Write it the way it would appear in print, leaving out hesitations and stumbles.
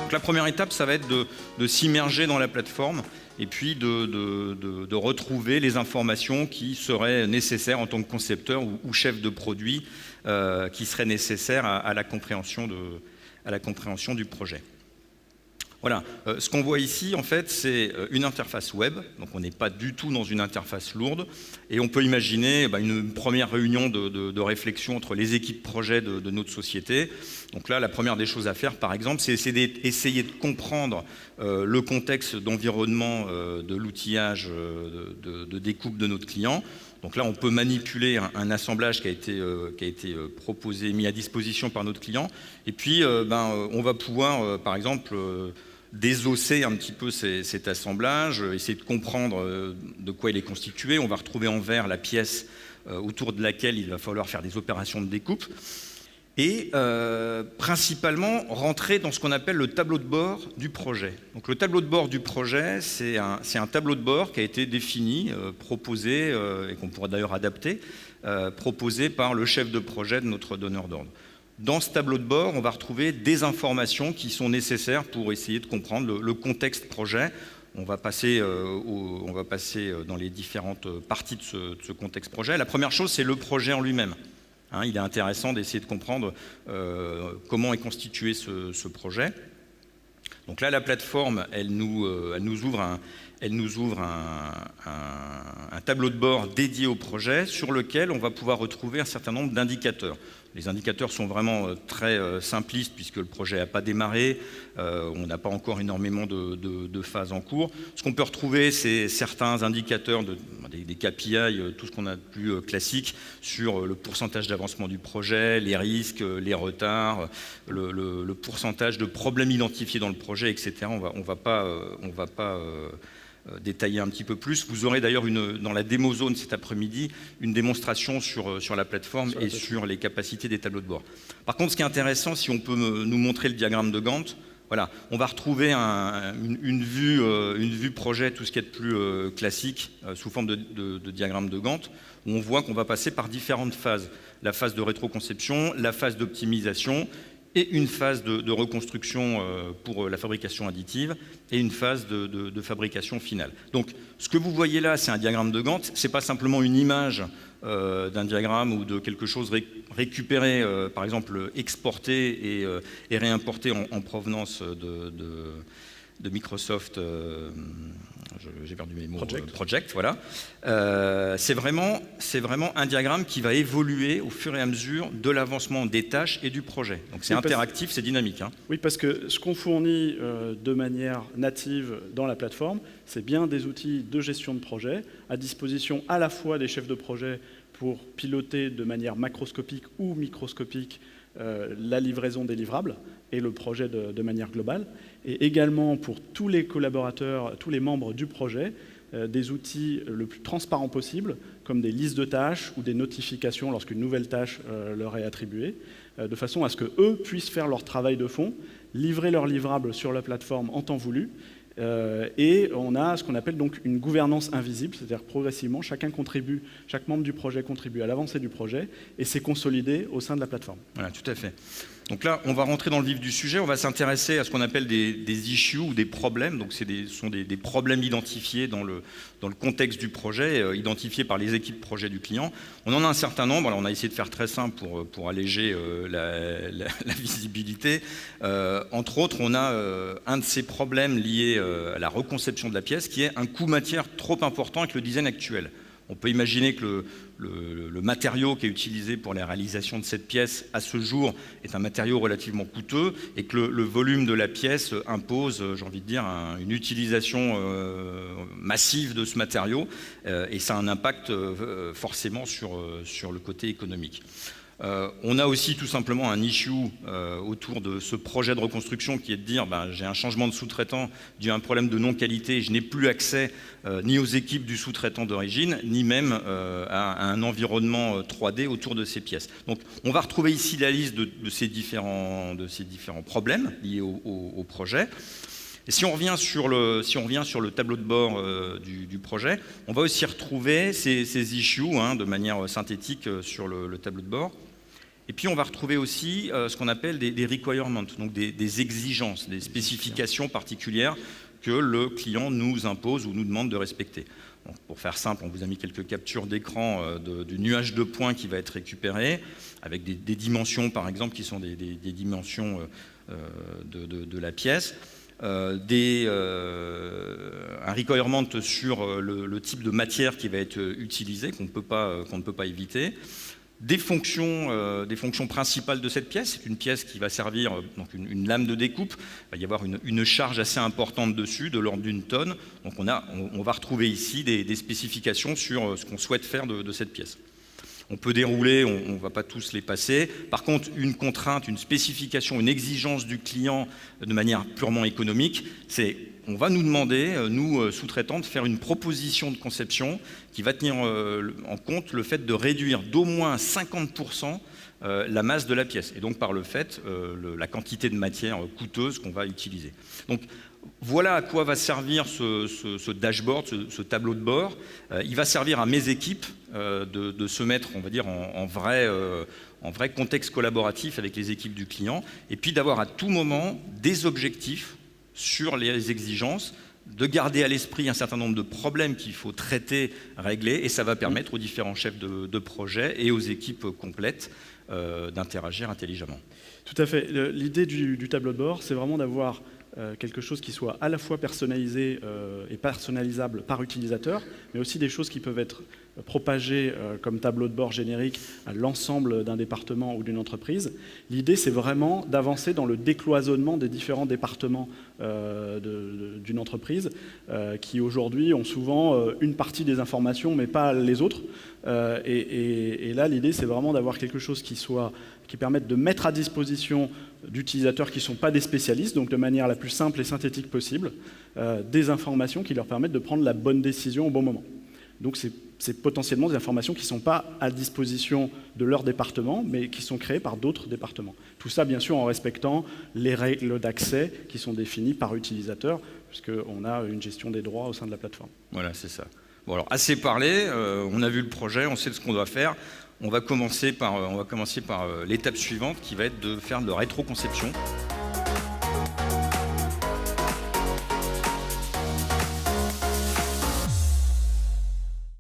Donc la première étape, ça va être de s'immerger dans la plateforme et puis de retrouver les informations qui seraient nécessaires en tant que concepteur ou chef de produit, qui seraient nécessaires à la compréhension du projet. Voilà, ce qu'on voit ici, en fait, c'est une interface web, donc on n'est pas du tout dans une interface lourde, et on peut imaginer une première réunion de réflexion entre les équipes projet de notre société. Donc là, la première des choses à faire, par exemple, c'est essayer de comprendre le contexte d'environnement de l'outillage de découpe de notre client. Donc là, on peut manipuler un assemblage qui a été proposé, mis à disposition par notre client, et puis on va pouvoir, par exemple, désosser un petit peu cet assemblage, essayer de comprendre de quoi il est constitué. On va retrouver en vert la pièce autour de laquelle il va falloir faire des opérations de découpe. Et principalement rentrer dans ce qu'on appelle le tableau de bord du projet. Donc le tableau de bord du projet, c'est un tableau de bord qui a été défini, proposé, et qu'on pourra d'ailleurs adapter, proposé par le chef de projet de notre donneur d'ordre. Dans ce tableau de bord, on va retrouver des informations qui sont nécessaires pour essayer de comprendre le contexte projet. On va passer dans les différentes parties de ce contexte projet. La première chose, c'est le projet en lui-même. Il est intéressant d'essayer de comprendre comment est constitué ce projet. Donc là, la plateforme, elle nous ouvre un tableau de bord dédié au projet sur lequel on va pouvoir retrouver un certain nombre d'indicateurs. Les indicateurs sont vraiment très simplistes puisque le projet n'a pas démarré, on n'a pas encore énormément de phases en cours. Ce qu'on peut retrouver, c'est certains indicateurs, des KPI, tout ce qu'on a de plus classique sur le pourcentage d'avancement du projet, les risques, les retards, le pourcentage de problèmes identifiés dans le projet, etc. On va pas détailler un petit peu plus. Vous aurez d'ailleurs dans la démo zone cet après-midi une démonstration sur la plateforme et sur les capacités des tableaux de bord. Par contre, ce qui est intéressant, si on peut nous montrer le diagramme de Gantt, voilà, on va retrouver une vue projet, tout ce qui est de plus classique, sous forme de diagramme de Gantt, où on voit qu'on va passer par différentes phases. La phase de rétroconception, la phase d'optimisation, et une phase de reconstruction pour la fabrication additive et une phase de fabrication finale. Donc, ce que vous voyez là, c'est un diagramme de Gantt. Ce n'est pas simplement une image d'un diagramme ou de quelque chose récupéré, par exemple exporté et réimporté en provenance de Microsoft, j'ai perdu mes mots, Project, voilà. C'est vraiment un diagramme qui va évoluer au fur et à mesure de l'avancement des tâches et du projet. Donc c'est interactif, c'est dynamique. Oui, parce que ce qu'on fournit de manière native dans la plateforme, c'est bien des outils de gestion de projet à disposition à la fois des chefs de projet pour piloter de manière macroscopique ou microscopique la livraison des livrables et le projet de manière globale, et également pour tous les collaborateurs, tous les membres du projet, des outils le plus transparents possible, comme des listes de tâches ou des notifications lorsqu'une nouvelle tâche leur est attribuée, de façon à ce qu'eux puissent faire leur travail de fond, livrer leurs livrables sur la plateforme en temps voulu, et on a ce qu'on appelle donc une gouvernance invisible, c'est-à-dire progressivement, chaque membre du projet contribue à l'avancée du projet et c'est consolidé au sein de la plateforme. Voilà, tout à fait. Donc là, on va rentrer dans le vif du sujet, on va s'intéresser à ce qu'on appelle des issues ou des problèmes. Donc ce sont des problèmes identifiés dans le contexte du projet, identifiés par les équipes projet du client. On en a un certain nombre, alors on a essayé de faire très simple pour alléger la visibilité. Entre autres, on a un de ces problèmes liés à la reconception de la pièce qui est un coût matière trop important avec le design actuel. On peut imaginer que le matériau qui est utilisé pour la réalisation de cette pièce à ce jour est un matériau relativement coûteux et que le volume de la pièce impose, j'ai envie de dire, une utilisation massive de ce matériau et ça a un impact forcément sur le côté économique. On a aussi tout simplement un issue autour de ce projet de reconstruction qui est de dire j'ai un changement de sous-traitant dû à un problème de non-qualité, je n'ai plus accès ni aux équipes du sous-traitant d'origine, ni même à un environnement 3D autour de ces pièces. Donc on va retrouver ici la liste de ces différents problèmes liés au projet. Et si on revient sur le tableau de bord du projet, on va aussi retrouver ces issues de manière synthétique sur le tableau de bord. Et puis on va retrouver aussi ce qu'on appelle des requirements, donc des exigences, des spécifications particulières que le client nous impose ou nous demande de respecter. Donc, pour faire simple, on vous a mis quelques captures d'écran du nuage de points qui va être récupéré, avec des dimensions par exemple qui sont des dimensions de la pièce. Un requirement sur le type de matière qui va être utilisé, qu'on ne peut pas éviter. Des fonctions principales de cette pièce. C'est une pièce qui va servir, donc une lame de découpe. Il va y avoir une charge assez importante dessus, de l'ordre d'une tonne. Donc on va retrouver ici des spécifications sur ce qu'on souhaite faire de cette pièce. On peut dérouler, on ne va pas tous les passer. Par contre, une contrainte, une spécification, une exigence du client de manière purement économique, c'est on va nous demander, nous sous-traitants, de faire une proposition de conception qui va tenir en compte le fait de réduire d'au moins 50% la masse de la pièce, et donc par le fait la quantité de matière coûteuse qu'on va utiliser. Donc voilà à quoi va servir ce dashboard, ce tableau de bord. Il va servir à mes équipes de se mettre, on va dire, en vrai contexte collaboratif avec les équipes du client, et puis d'avoir à tout moment des objectifs sur les exigences, de garder à l'esprit un certain nombre de problèmes qu'il faut traiter, régler, et ça va permettre aux différents chefs de projet et aux équipes complètes d'interagir intelligemment. Tout à fait. L'idée du tableau de bord, c'est vraiment d'avoir quelque chose qui soit à la fois personnalisé et personnalisable par utilisateur, mais aussi des choses qui peuvent être propagées comme tableau de bord générique à l'ensemble d'un département ou d'une entreprise. L'idée, c'est vraiment d'avancer dans le décloisonnement des différents départements d'une entreprise qui aujourd'hui ont souvent une partie des informations mais pas les autres. Et là, l'idée, c'est vraiment d'avoir quelque chose qui permette de mettre à disposition d'utilisateurs qui ne sont pas des spécialistes, donc de manière la plus simple et synthétique possible, des informations qui leur permettent de prendre la bonne décision au bon moment. Donc c'est potentiellement des informations qui ne sont pas à disposition de leur département, mais qui sont créées par d'autres départements. Tout ça, bien sûr, en respectant les règles d'accès qui sont définies par utilisateur, puisqu'on a une gestion des droits au sein de la plateforme. Voilà, c'est ça. Bon, alors, assez parlé, on a vu le projet, on sait ce qu'on doit faire. On va commencer par l'étape suivante, qui va être de faire de la rétroconception.